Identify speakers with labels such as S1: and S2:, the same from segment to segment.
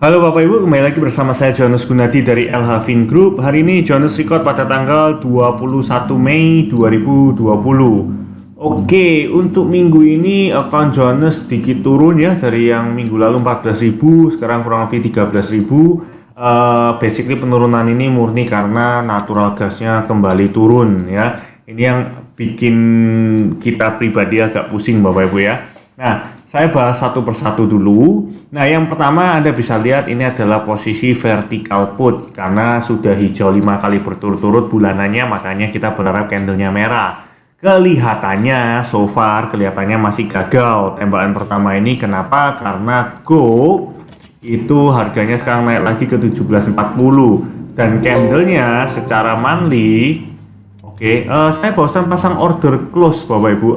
S1: Halo Bapak Ibu, kembali lagi bersama saya Jonas Gunadi dari LH Fin Group. Hari ini Jonas record pada tanggal 21 Mei 2020. Oke, untuk minggu ini account Jonas sedikit turun ya, dari yang minggu lalu 14.000, sekarang kurang lebih 13.000. Basically penurunan ini murni karena natural gasnya kembali turun ya. Ini yang bikin kita pribadi agak pusing Bapak Ibu ya. Nah, saya bahas satu persatu dulu. Nah, yang pertama Anda bisa lihat ini adalah posisi vertical put karena sudah hijau 5 kali berturut-turut bulanannya, makanya kita berharap candlenya merah. Kelihatannya so far kelihatannya masih gagal tembakan pertama ini. Kenapa? Karena gold itu harganya sekarang naik lagi ke 17.40 dan candlenya secara monthly. Oke, saya barusan pasang order close Bapak Ibu.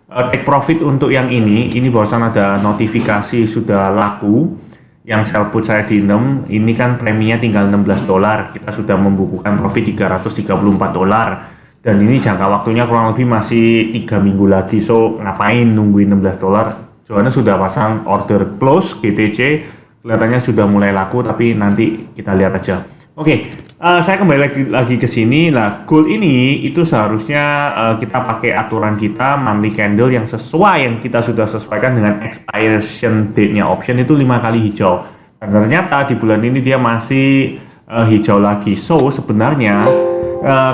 S1: Take profit untuk yang ini barusan ada notifikasi sudah laku. Yang sell put saya di 6, ini kan preminya tinggal $16, kita sudah membukukan profit $334, dan ini jangka waktunya kurang lebih masih 3 minggu lagi. So ngapain nungguin $16? Johannes sudah pasang order close GTC, kelihatannya sudah mulai laku, tapi nanti kita lihat aja. Oke, saya kembali lagi ke sini. Nah, gold ini itu seharusnya kita pakai aturan kita monthly candle yang sesuai, yang kita sudah sesuaikan dengan expiration date-nya option itu 5 kali hijau. Dan ternyata di bulan ini dia masih hijau lagi. So, sebenarnya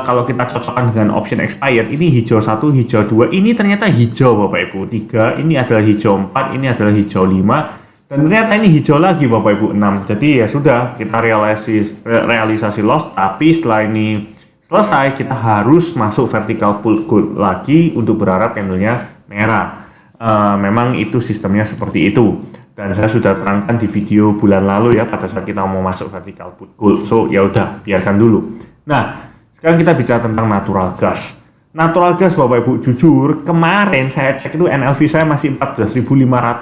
S1: kalau kita cocokkan dengan option expired, ini hijau 1, hijau 2, ini ternyata hijau Bapak Ibu. 3, ini adalah hijau 4, ini adalah hijau 5. Dan ternyata ini hijau lagi Bapak Ibu 6. Jadi ya sudah, kita realisasi loss. Tapi setelah ini selesai, kita harus masuk vertical pull gold lagi untuk berharap candlenya merah. Memang itu sistemnya seperti itu. Dan saya sudah terangkan di video bulan lalu ya, pada saat kita mau masuk vertical put gold. So ya udah, biarkan dulu. Nah, sekarang kita bicara tentang natural gas. Natural gas Bapak Ibu, jujur kemarin saya cek itu NLV saya masih 14.500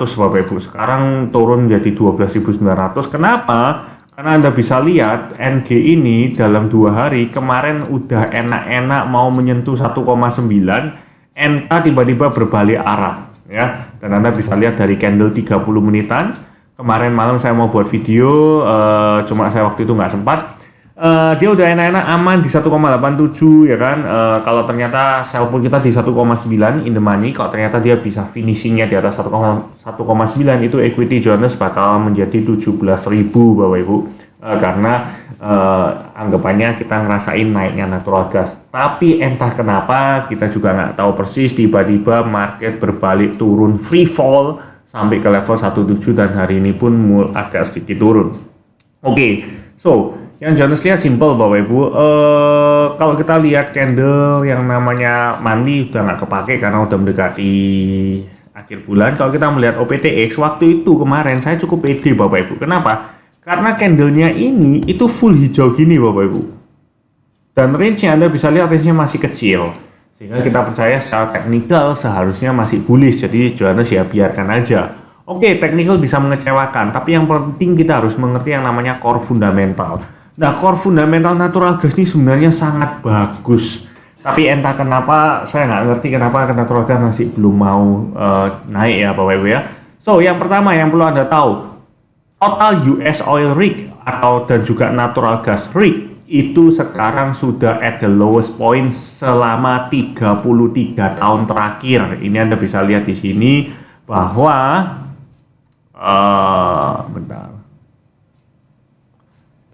S1: Bapak Ibu. Sekarang turun menjadi 12.900. Kenapa? Karena Anda bisa lihat NG ini dalam 2 hari kemarin udah enak-enak mau menyentuh 1,9, NK tiba-tiba berbalik arah ya. Dan Anda bisa lihat dari candle 30 menitan. Kemarin malam saya mau buat video, cuma saya waktu itu nggak sempat. Dia udah enak-enak aman di 1,87 ya kan. Kalau ternyata sell pun kita di 1,9 in the money, kalau ternyata dia bisa finishingnya di atas 1,9, itu equity Johannes bakal menjadi 17.000 Bapak Ibu. Karena anggapannya kita ngerasain naiknya natural gas. Tapi entah kenapa kita juga nggak tahu persis, tiba-tiba market berbalik turun free fall sampai ke level 17 dan hari ini pun agak sedikit turun. Oke, so yang Johannes lihat simple Bapak Ibu. Kalau kita lihat candle yang namanya monthly udah nggak kepake karena udah mendekati akhir bulan. Kalau kita melihat OPTX waktu itu kemarin saya cukup pede Bapak Ibu. Kenapa? Karena candlenya ini itu full hijau gini Bapak Ibu. Dan range-nya Anda bisa lihat range-nya masih kecil. Sehingga kita percaya secara teknikal seharusnya masih bullish. Jadi Johannes ya biarkan aja. Oke, technical bisa mengecewakan, tapi yang penting kita harus mengerti yang namanya core fundamental. Nah, core fundamental natural gas ini sebenarnya sangat bagus. Tapi entah kenapa, saya nggak ngerti kenapa natural gas masih belum mau naik ya Bapak Ibu ya. So, yang pertama yang perlu Anda tahu, total US oil rig dan juga natural gas rig itu sekarang sudah at the lowest point selama 33 tahun terakhir. Ini Anda bisa lihat di sini bahwa bentar.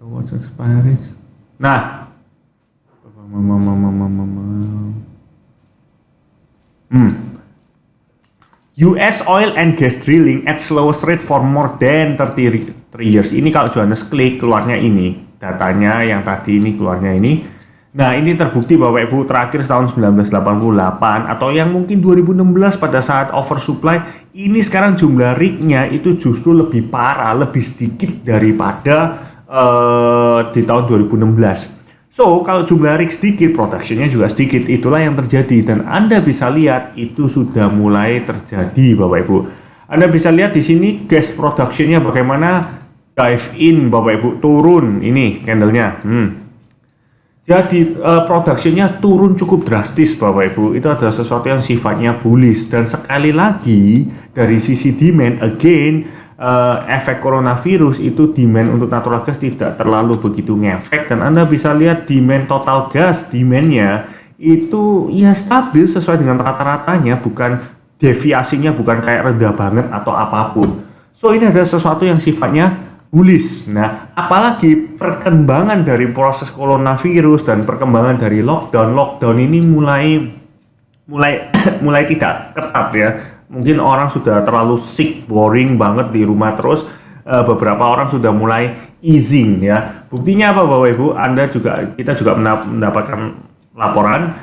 S1: What's expiry? Nah, US oil and gas drilling at slowest rate for more than 33 years. Ini kalau Johannes klik keluarnya ini, datanya yang tadi ini keluarnya ini. Nah, ini terbukti Bapak Ibu terakhir tahun 1988 atau yang mungkin 2016 pada saat oversupply. Ini sekarang jumlah rig-nya itu justru lebih parah, lebih sedikit daripada di tahun 2016. So, kalau jumlah rig sedikit, production-nya juga sedikit. Itulah yang terjadi dan Anda bisa lihat itu sudah mulai terjadi Bapak Ibu. Anda bisa lihat di sini gas production-nya bagaimana dive in Bapak Ibu, turun ini candle-nya. Jadi production-nya turun cukup drastis Bapak Ibu. Itu adalah sesuatu yang sifatnya bullish dan sekali lagi dari sisi demand again efek coronavirus itu demand untuk natural gas tidak terlalu begitu ngefek, dan Anda bisa lihat demand total gas, demandnya itu ya stabil sesuai dengan rata-ratanya, bukan deviasinya bukan kayak rendah banget atau apapun. So ini adalah sesuatu yang sifatnya bullish. Nah, apalagi perkembangan dari proses coronavirus dan perkembangan dari lockdown ini mulai tidak ketat ya. Mungkin orang sudah terlalu sick, boring banget di rumah terus. Beberapa orang sudah mulai easing ya. Buktinya apa Bapak Ibu? Kita juga mendapatkan laporan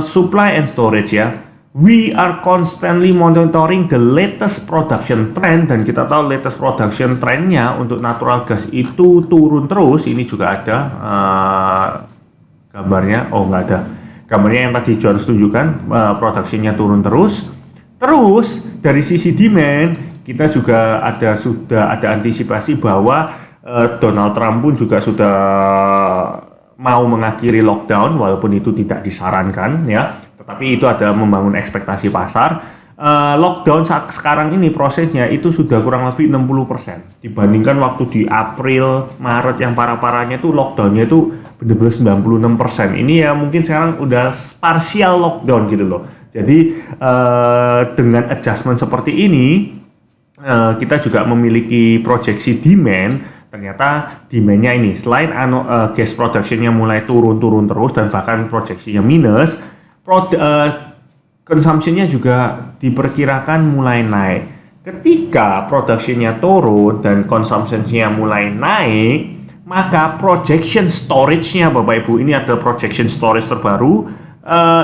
S1: supply and storage ya. We are constantly monitoring the latest production trend, dan kita tahu latest production trendnya untuk natural gas itu turun terus. Ini juga ada gambarnya. Oh, nggak ada. Gambarnya yang tadi Jonas tunjukkan, produksinya turun terus. Terus dari sisi demand kita juga sudah ada antisipasi bahwa Donald Trump pun juga sudah mau mengakhiri lockdown, walaupun itu tidak disarankan ya. Tapi itu ada membangun ekspektasi pasar. Lockdown saat sekarang ini prosesnya itu sudah kurang lebih 60% dibandingkan waktu di April, Maret yang parah-parahnya itu lockdownnya itu benar-benar 96%. Ini ya mungkin sekarang udah partial lockdown gitu loh. Jadi dengan adjustment seperti ini kita juga memiliki proyeksi demand. Ternyata demandnya ini selain gas productionnya mulai turun terus dan bahkan proyeksinya minus, consumption-nya juga diperkirakan mulai naik. Ketika production-nya turun dan consumption-nya mulai naik, maka projection storage-nya Bapak Ibu, ini ada projection storage terbaru.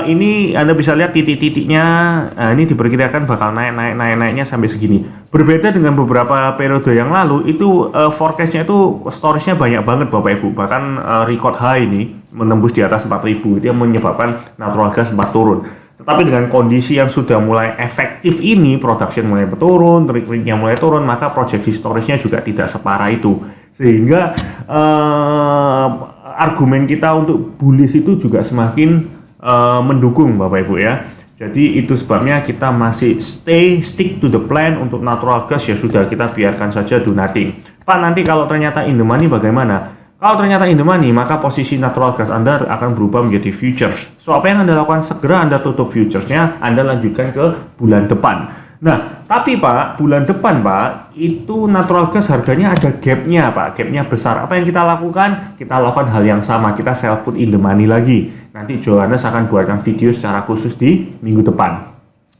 S1: Ini Anda bisa lihat titik-titiknya, ini diperkirakan bakal naiknya sampai segini. Berbeda dengan beberapa periode yang lalu, itu forecast-nya itu storage-nya banyak banget Bapak Ibu. Bahkan record high ini menembus di atas 4.000, itu yang menyebabkan natural gas sempat turun. Tetapi dengan kondisi yang sudah mulai efektif ini, production mulai turun, rate-nya mulai turun, maka proyeksi storage-nya juga tidak separah itu. Sehingga argumen kita untuk bullish itu juga semakin mendukung Bapak Ibu ya. Jadi itu sebabnya kita masih stick to the plan untuk natural gas, ya sudah kita biarkan saja do nothing. Pak, nanti kalau ternyata in the money bagaimana? Kalau ternyata in the money, maka posisi natural gas Anda akan berubah menjadi futures. So apa yang Anda lakukan? Segera Anda tutup futuresnya, Anda lanjutkan ke bulan depan. Nah, tapi Pak, bulan depan Pak, itu natural gas harganya ada gapnya Pak, gapnya besar. Apa yang kita lakukan? Kita lakukan hal yang sama, kita sell put in the money lagi. Nanti Johannes akan buatkan video secara khusus di minggu depan.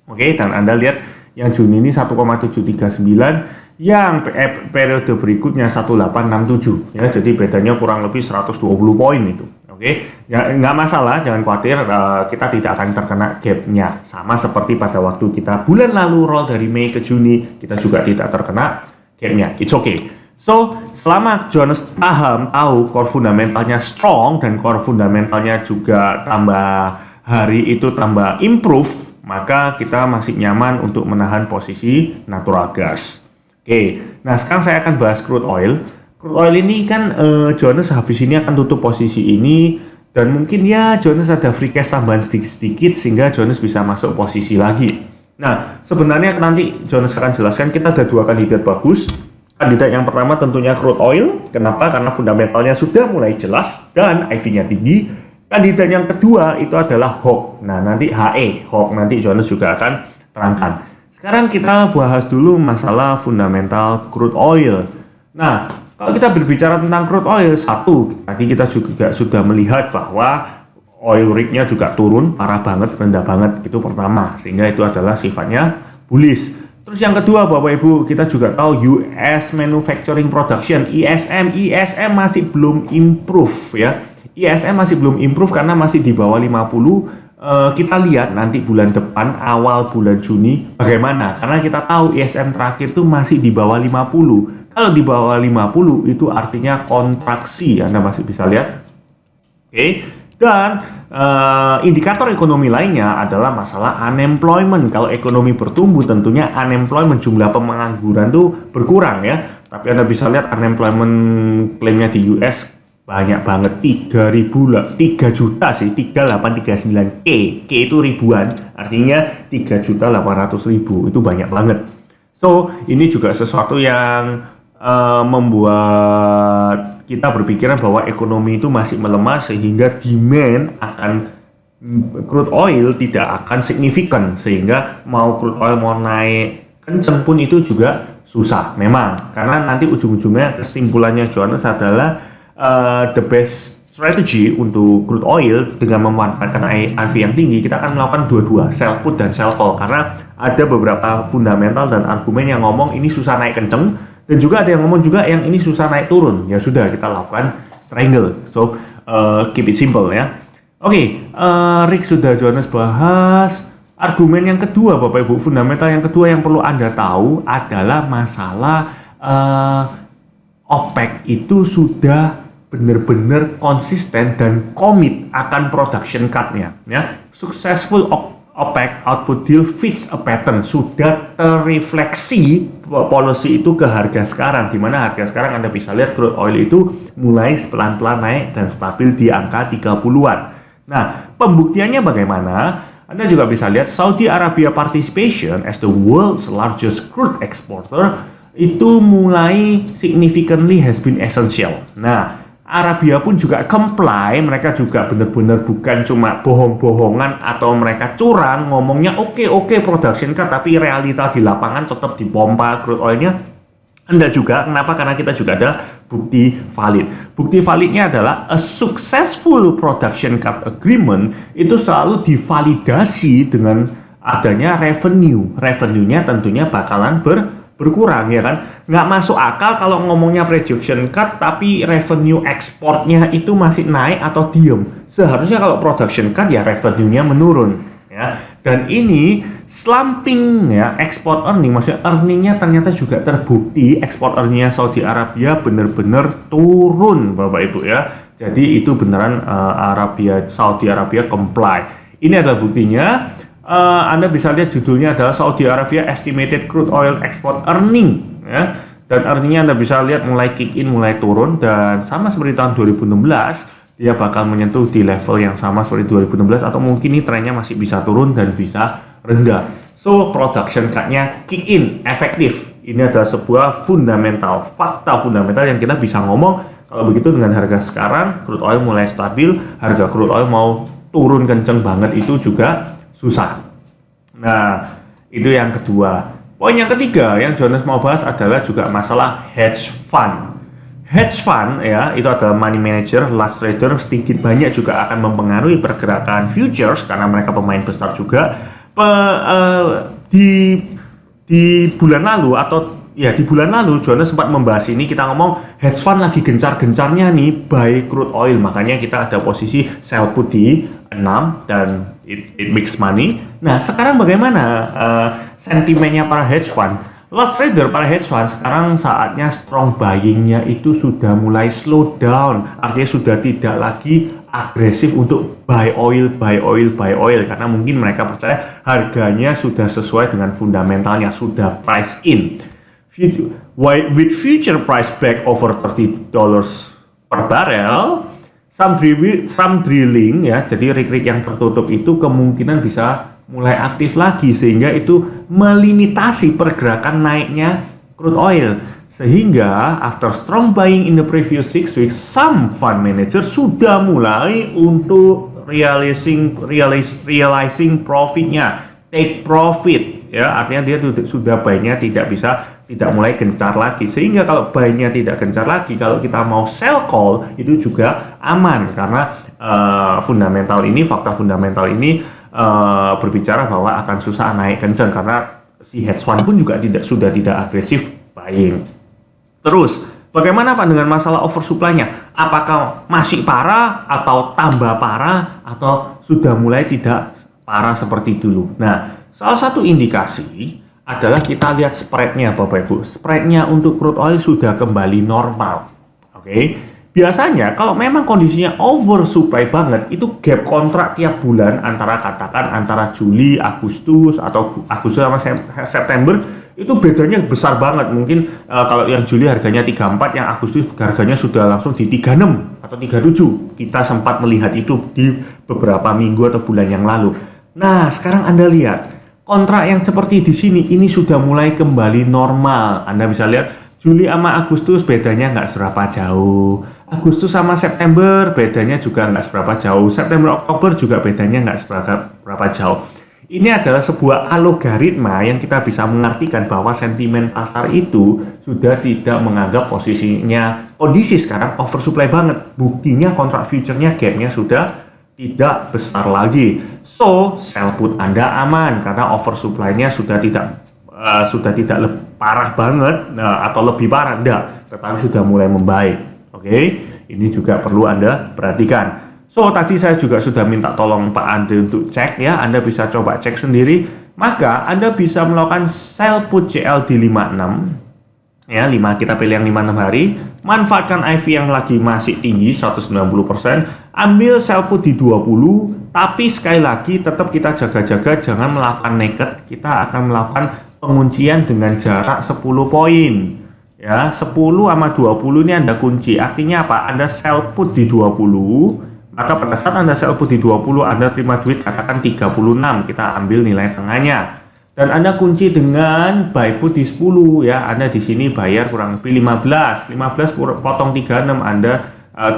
S1: Oke, dan Anda lihat yang Juni ini 1,739, yang periode berikutnya 1867 ya, jadi bedanya kurang lebih 120 poin itu. Oke, ya, nggak masalah, jangan khawatir, kita tidak akan terkena gapnya. Sama seperti pada waktu kita bulan lalu roll dari Mei ke Juni, kita juga tidak terkena gapnya. It's okay. So, selama Johannes tahu core fundamentalnya strong dan core fundamentalnya juga tambah hari itu tambah improve, maka kita masih nyaman untuk menahan posisi natural gas. Oke, nah sekarang saya akan bahas crude oil. Crude oil ini kan Johannes habis ini akan tutup posisi ini, dan mungkin ya Johannes ada free cash tambahan sedikit-sedikit sehingga Johannes bisa masuk posisi lagi. Nah, sebenarnya nanti Johannes akan jelaskan, kita ada dua kandidat bagus. Kandidat yang pertama tentunya crude oil. Kenapa? Karena fundamentalnya sudah mulai jelas dan IV-nya tinggi. Kandidat yang kedua itu adalah HOG. Nah, nanti HOG nanti Johannes juga akan terangkan. Sekarang kita bahas dulu masalah fundamental crude oil. Nah, kalau kita berbicara tentang crude oil, satu, tadi kita juga sudah melihat bahwa oil rig-nya juga turun parah banget, rendah banget, itu pertama, sehingga itu adalah sifatnya bullish. Terus yang kedua Bapak Ibu, kita juga tahu US Manufacturing Production, ISM masih belum improve ya. ISM masih belum improve karena masih di bawah 50. Kita lihat nanti bulan depan, awal bulan Juni bagaimana, karena kita tahu ISM terakhir itu masih di bawah 50. Kalau di bawah 50 itu artinya kontraksi, Anda masih bisa lihat. Oke. Dan indikator ekonomi lainnya adalah masalah unemployment. Kalau ekonomi bertumbuh tentunya unemployment, jumlah pengangguran itu berkurang ya. Tapi Anda bisa lihat unemployment klaimnya di US banyak banget, 3 juta sih, 3839 K itu ribuan, artinya 3.800.000, itu banyak banget. So, ini juga sesuatu yang membuat kita berpikiran bahwa ekonomi itu masih melemah sehingga demand akan crude oil tidak akan signifikan, sehingga mau crude oil mau naik kenceng pun itu juga susah memang, karena nanti ujung-ujungnya kesimpulannya Johannes adalah the best strategy untuk crude oil dengan memanfaatkan IV yang tinggi, kita akan melakukan dua-dua, sell put dan sell call, karena ada beberapa fundamental dan argumen yang ngomong ini susah naik kenceng, dan juga ada yang ngomong juga yang ini susah naik turun. Ya sudah, kita lakukan strangle. So keep it simple ya. Oke, Rick sudah Johannes bahas. Argumen yang kedua Bapak Ibu, fundamental yang kedua yang perlu Anda tahu adalah masalah OPEC itu sudah benar-benar konsisten dan komit akan production cut-nya ya. Successful OPEC output deal fits a pattern, sudah terrefleksi policy itu ke harga sekarang, di mana harga sekarang Anda bisa lihat crude oil itu mulai pelan-pelan naik dan stabil di angka 30-an. Nah, pembuktiannya bagaimana? Anda juga bisa lihat Saudi Arabia participation as the world's largest crude exporter itu mulai significantly has been essential. Nah, Arabia pun juga comply, mereka juga benar-benar bukan cuma bohong-bohongan atau mereka curang ngomongnya oke production cut, tapi realita di lapangan tetap dipompa crude oilnya. Anda juga, kenapa? Karena kita juga ada bukti valid. Bukti validnya adalah a successful production cut agreement itu selalu divalidasi dengan adanya revenue. Revenue-nya tentunya bakalan berkurang ya kan, nggak masuk akal kalau ngomongnya production cut tapi revenue ekspornya itu masih naik atau diem. Seharusnya kalau production cut ya revenue-nya menurun ya, dan ini slumping ya, export earning, maksudnya earningnya ternyata juga terbukti export earningnya Saudi Arabia benar-benar turun Bapak Ibu ya. Jadi itu beneran Saudi Arabia comply. Ini adalah buktinya. Anda bisa lihat judulnya adalah Saudi Arabia Estimated Crude Oil Export Earning ya. Dan earningnya Anda bisa lihat mulai kick in, mulai turun, dan sama seperti tahun 2016 dia bakal menyentuh di level yang sama seperti 2016, atau mungkin ini trennya masih bisa turun dan bisa rendah. So production cut-nya kick in, efektif. Ini adalah sebuah fundamental, fakta fundamental yang kita bisa ngomong. Kalau begitu dengan harga sekarang crude oil mulai stabil, harga crude oil mau turun kenceng banget itu juga susah. Nah, itu yang kedua. Poin yang ketiga yang Johannes mau bahas adalah juga masalah hedge fund. Hedge fund ya, itu adalah money manager, large trader, sedikit banyak juga akan mempengaruhi pergerakan futures karena mereka pemain besar juga. Di bulan lalu atau ya di bulan lalu Johannes sempat membahas ini, kita ngomong hedge fund lagi gencar-gencarnya nih buy crude oil, makanya kita ada posisi sell put di 6 dan it makes money. Nah, sekarang bagaimana sentimennya para hedge fund? Large trader, para hedge fund sekarang saatnya strong buying-nya itu sudah mulai slow down, artinya sudah tidak lagi agresif untuk buy oil karena mungkin mereka percaya harganya sudah sesuai dengan fundamentalnya, sudah price in. With future price back over $30 per barrel, some drilling ya, jadi rig yang tertutup itu kemungkinan bisa mulai aktif lagi, sehingga itu melimitasi pergerakan naiknya crude oil. Sehingga after strong buying in the previous 6 weeks, some fund manager sudah mulai untuk realizing profitnya, take profit ya, artinya dia sudah buy-nya tidak mulai gencar lagi, sehingga kalau buy-nya tidak gencar lagi, kalau kita mau sell call itu juga aman, karena fakta fundamental ini berbicara bahwa akan susah naik kencang karena si hedge fund pun juga sudah tidak agresif buying. Terus bagaimana Pak dengan masalah oversupply-nya? Apakah masih parah atau tambah parah atau sudah mulai tidak parah seperti dulu? Nah, salah satu indikasi adalah kita lihat spread-nya Bapak Ibu. Spread-nya untuk crude oil sudah kembali normal. Oke. Biasanya kalau memang kondisinya oversupply banget, itu gap kontrak tiap bulan antara Juli, Agustus atau Agustus sama September itu bedanya besar banget. Mungkin kalau yang Juli harganya 34, yang Agustus harganya sudah langsung di 36 atau 37. Kita sempat melihat itu di beberapa minggu atau bulan yang lalu. Nah, sekarang Anda lihat kontrak yang seperti di sini ini sudah mulai kembali normal. Anda bisa lihat Juli sama Agustus bedanya nggak seberapa jauh. Agustus sama September bedanya juga nggak seberapa jauh. September Oktober juga bedanya nggak seberapa jauh. Ini adalah sebuah algoritma yang kita bisa mengartikan bahwa sentimen pasar itu sudah tidak menganggap posisinya kondisi sekarang oversupply banget. Buktinya kontrak future-nya gap-nya sudah tidak besar lagi. So, sell put Anda aman karena oversupply-nya sudah tidak parah banget atau lebih parah enggak, tetapi sudah mulai membaik. Oke, ini juga perlu Anda perhatikan. So, tadi saya juga sudah minta tolong Pak Andre untuk cek ya, Anda bisa coba cek sendiri. Maka Anda bisa melakukan sell put CL di 56 ya, 5 kita pilih yang 56 hari, manfaatkan IV yang lagi masih tinggi 190%, ambil sell put di 20, tapi sekali lagi tetap kita jaga-jaga jangan melakukan naked, kita akan melakukan penguncian dengan jarak 10 poin. Ya, 10 sama 20 ini Anda kunci. Artinya apa? Anda sell put di 20, maka pada saat Anda sell put di 20, Anda terima duit katakan 36, kita ambil nilai tengahnya. Dan Anda kunci dengan buy put di 10 ya. Anda di sini bayar kurang lebih 15 potong 36, Anda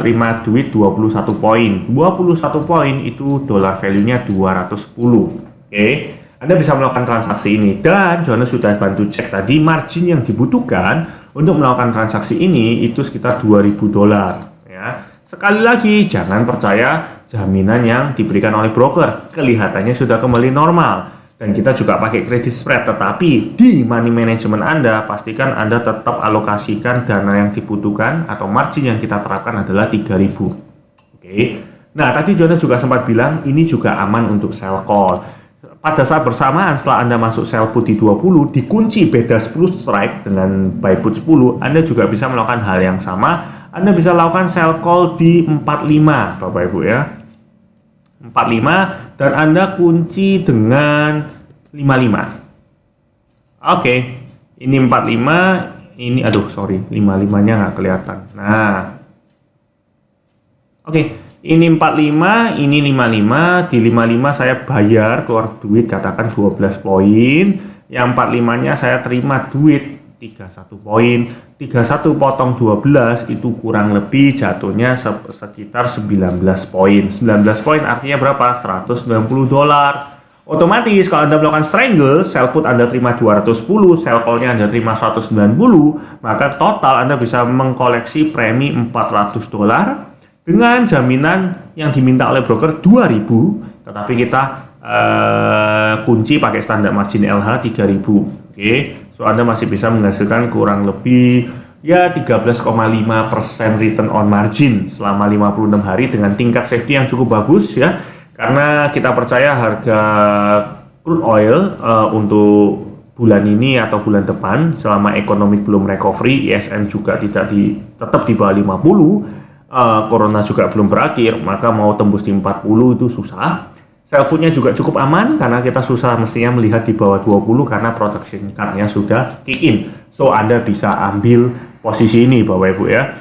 S1: terima duit 21 poin. 21 poin itu dollar value-nya 210. Oke. Anda bisa melakukan transaksi ini, dan Johannes sudah bantu cek tadi margin yang dibutuhkan untuk melakukan transaksi ini itu sekitar 2.000 dolar ya. Sekali lagi jangan percaya jaminan yang diberikan oleh broker, kelihatannya sudah kembali normal dan kita juga pakai credit spread, tetapi di money management Anda pastikan Anda tetap alokasikan dana yang dibutuhkan atau margin yang kita terapkan adalah 3.000. Oke. Nah, tadi Johannes juga sempat bilang ini juga aman untuk sell call. Pada saat bersamaan setelah Anda masuk sell put di 20, dikunci beda 10 strike dengan buy put 10, Anda juga bisa melakukan hal yang sama. Anda bisa lakukan sell call di 45, Bapak Ibu ya. 45 dan Anda kunci dengan 55. Oke, ini 45, ini 55-nya nggak kelihatan. Nah, oke. Ini 45, ini 55, di 55 saya bayar keluar duit katakan 12 poin, yang 45-nya saya terima duit 31 poin, 31 potong 12 itu kurang lebih jatuhnya sekitar 19 poin. 19 poin artinya berapa? 190 dolar. Otomatis kalau Anda melakukan strangle, sell put Anda terima 210, sell call-nya Anda terima 190, maka total Anda bisa mengkoleksi premi 400 dolar. Dengan jaminan yang diminta oleh broker 2.000, tetapi kita kunci pakai standar margin LH 3.000. Oke, so Anda masih bisa menghasilkan kurang lebih ya 13,5% return on margin selama 56 hari dengan tingkat safety yang cukup bagus ya. Karena kita percaya harga crude oil untuk bulan ini atau bulan depan selama ekonomi belum recovery, ISM juga tetap di bawah 50. Corona juga belum berakhir, maka mau tembus di 40 itu susah. Sell put-nya juga cukup aman karena kita susah mestinya melihat di bawah 20 karena protection card-nya sudah kick in. So Anda bisa ambil posisi ini Bapak Ibu ya.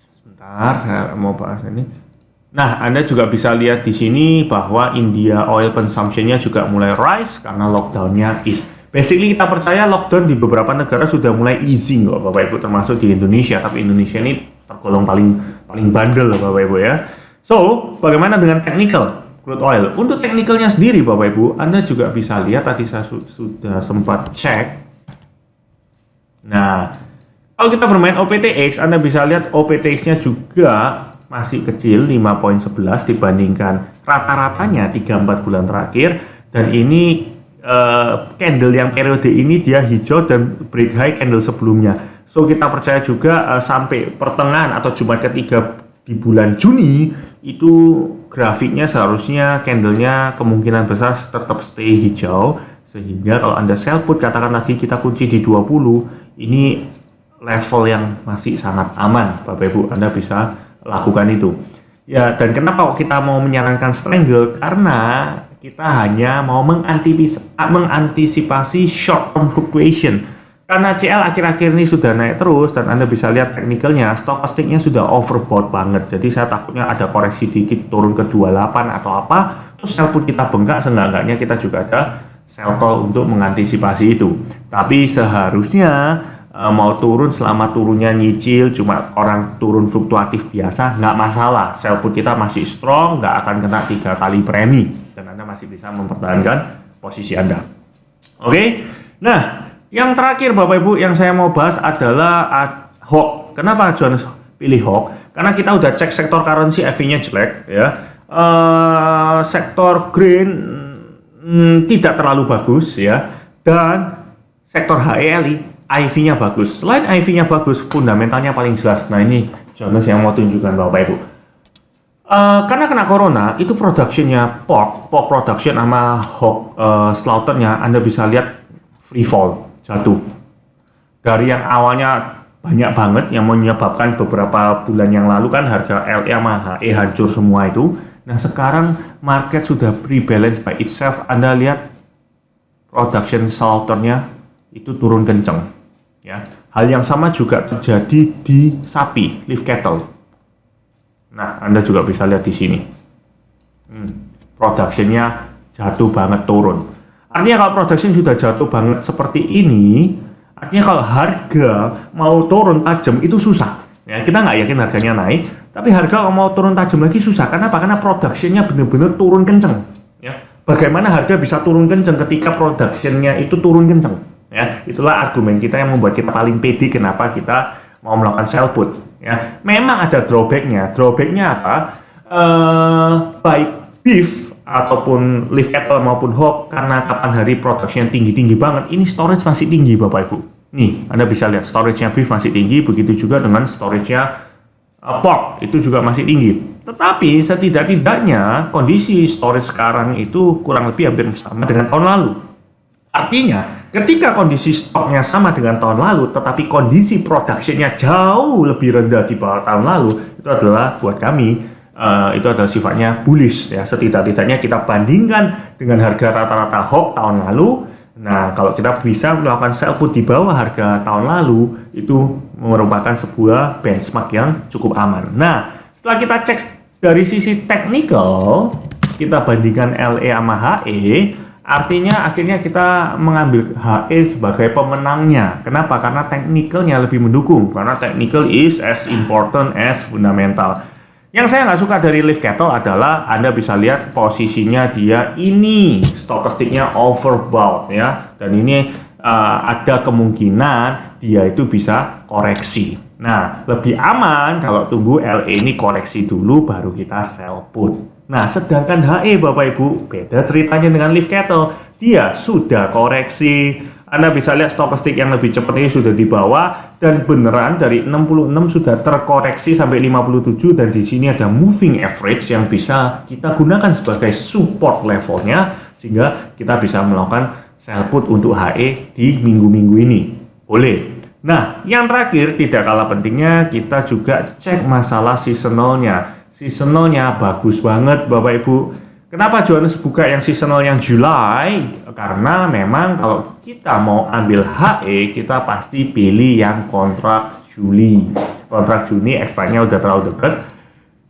S1: Sebentar, saya mau bahas ini. Nah, Anda juga bisa lihat di sini bahwa India oil consumption-nya juga mulai rise karena lockdown-nya is. Basically kita percaya lockdown di beberapa negara sudah mulai easing kok Bapak Ibu, termasuk di Indonesia, tapi Indonesia ini tergolong paling bandel Bapak Ibu ya. So, bagaimana dengan technical crude oil? Untuk technicalnya sendiri Bapak Ibu, Anda juga bisa lihat tadi saya sudah sempat cek. Nah, kalau kita bermain OPTX, Anda bisa lihat OPTX-nya juga masih kecil 5.11 dibandingkan rata-ratanya 3-4 bulan terakhir, dan ini candle yang periode ini dia hijau dan break high candle sebelumnya. So kita percaya juga sampai pertengahan atau Jumat ketiga di bulan Juni itu grafiknya seharusnya candlenya kemungkinan besar tetap stay hijau, sehingga kalau Anda sell put katakan lagi kita kunci di 20, ini level yang masih sangat aman Bapak Ibu, Anda bisa lakukan itu. Ya, dan kenapa kita mau menyarankan strangle? Karena kita hanya mau mengantisipasi short term fluctuation. Karena CL akhir-akhir ini sudah naik terus dan Anda bisa lihat teknikalnya, stokastiknya sudah overbought banget. Jadi saya takutnya ada koreksi dikit turun ke 28 atau apa, terus sell put kita bengkak, seenggak-enggaknya kita juga ada sell call untuk mengantisipasi itu. Tapi seharusnya mau turun selama turunnya nyicil, cuma orang turun fluktuatif biasa, nggak masalah. Sell put kita masih strong, nggak akan kena 3 kali premi dan Anda masih bisa mempertahankan posisi Anda. Oke, nah. Yang terakhir Bapak Ibu yang saya mau bahas adalah HOG. Kenapa Jonas pilih HOG? Karena kita udah cek sektor currency EV-nya jelek ya. Sektor green tidak terlalu bagus ya. Dan sektor HELI IV-nya bagus. Selain IV-nya bagus, fundamentalnya paling jelas. Nah ini Jonas yang mau tunjukkan Bapak Ibu. Karena kena corona, itu productionnya pork production sama hog slaughternya Anda bisa lihat free fall. Jatuh dari yang awalnya banyak banget yang menyebabkan beberapa bulan yang lalu kan harga LE sama HE hancur semua itu. Nah sekarang market sudah rebalance by itself. Anda lihat production slaughternya itu turun kenceng ya. Hal yang sama juga terjadi di sapi live cattle. Nah Anda juga bisa lihat di sini productionnya jatuh banget turun. Artinya kalau production sudah jatuh banget seperti ini, artinya kalau harga mau turun tajam itu susah. Ya, kita nggak yakin harganya naik, tapi harga mau turun tajam lagi susah. Kenapa? Karena productionnya benar-benar turun kenceng. Ya, bagaimana harga bisa turun kenceng ketika productionnya itu turun kenceng? Ya, itulah argumen kita yang membuat kita paling pede kenapa kita mau melakukan sell put. Ya, memang ada drawbacknya. Drawbacknya apa? Baik beef ataupun live cattle maupun hog, karena kapan hari production tinggi-tinggi banget, ini storage masih tinggi Bapak Ibu. Nih, Anda bisa lihat storage-nya beef masih tinggi, begitu juga dengan storage-nya pork, itu juga masih tinggi. Tetapi setidak-tidaknya kondisi storage sekarang itu kurang lebih hampir sama dengan tahun lalu. Artinya, ketika kondisi stoknya sama dengan tahun lalu, tetapi kondisi production-nya jauh lebih rendah di bawah tahun lalu, itu adalah buat kami itu adalah sifatnya bullish ya. Setidak-tidaknya kita bandingkan dengan harga rata-rata hog tahun lalu. Nah, kalau kita bisa melakukan sell put di bawah harga tahun lalu, itu merupakan sebuah benchmark yang cukup aman. Nah, setelah kita cek dari sisi technical, kita bandingkan LE sama HE, artinya akhirnya kita mengambil HE sebagai pemenangnya. Kenapa? Karena technicalnya lebih mendukung. Karena technical is as important as fundamental. Yang saya nggak suka dari live cattle adalah Anda bisa lihat posisinya dia ini stokastiknya overbought ya, dan ini ada kemungkinan dia itu bisa koreksi. Nah lebih aman kalau tunggu LE ini koreksi dulu baru kita sell put. Nah sedangkan HE Bapak Ibu beda ceritanya dengan live cattle, dia sudah koreksi. Anda bisa lihat stokastik yang lebih cepat ini sudah di bawah dan beneran dari 66 sudah terkoreksi sampai 57, dan di sini ada moving average yang bisa kita gunakan sebagai support levelnya sehingga kita bisa melakukan sell put untuk HE di minggu-minggu ini. Boleh. Nah, yang terakhir tidak kalah pentingnya kita juga cek masalah seasonalnya. Seasonalnya bagus banget Bapak Ibu. Kenapa Johannes buka yang seasonal yang Juli? Karena memang kalau kita mau ambil HE, kita pasti pilih yang kontrak Juli. Kontrak Juni expirednya udah terlalu dekat.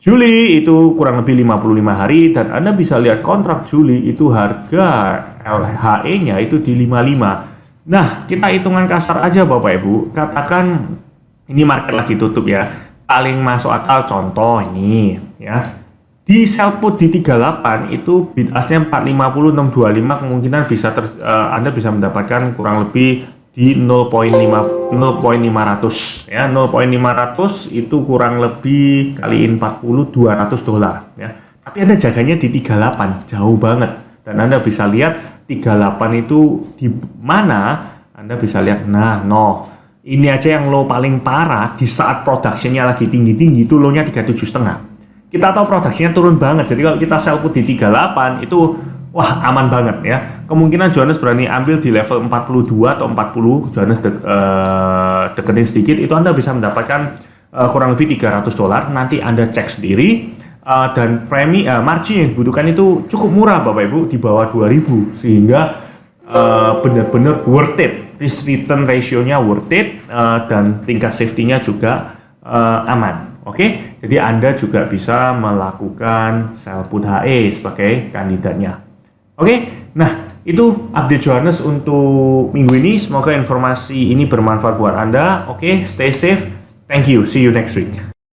S1: Juli itu kurang lebih 55 hari, dan Anda bisa lihat kontrak Juli itu harga HE-nya itu di 55. Nah, kita hitungan kasar aja Bapak Ibu. Katakan ini market lagi tutup ya. Paling masuk akal contoh ini ya. Di sell put di 38 itu bid ask-nya 450 625, kemungkinan bisa Anda bisa mendapatkan kurang lebih di 0.500 ya. 0.500 itu kurang lebih kaliin 40 $200 ya. Tapi Anda jaganya di 38, jauh banget. Dan Anda bisa lihat 38 itu di mana? Anda bisa lihat ini aja yang low paling parah di saat production-nya lagi tinggi-tinggi itu low-nya 37,5. Kita tahu produksinya turun banget, jadi kalau kita sell put di 38 itu wah aman banget ya. Kemungkinan Johannes berani ambil di level 42 atau 40, Johannes deketin sedikit, itu Anda bisa mendapatkan kurang lebih $300. Nanti Anda cek sendiri, dan premi margin yang dibutuhkan itu cukup murah Bapak Ibu, di bawah 2000, sehingga benar-benar worth it risk return ratio-nya worth it, dan tingkat safety-nya juga aman. Oke, jadi Anda juga bisa melakukan sell put HE sebagai kandidatnya. Oke, nah itu update Johannes untuk minggu ini. Semoga informasi ini bermanfaat buat Anda. Oke, stay safe. Thank you. See you next week.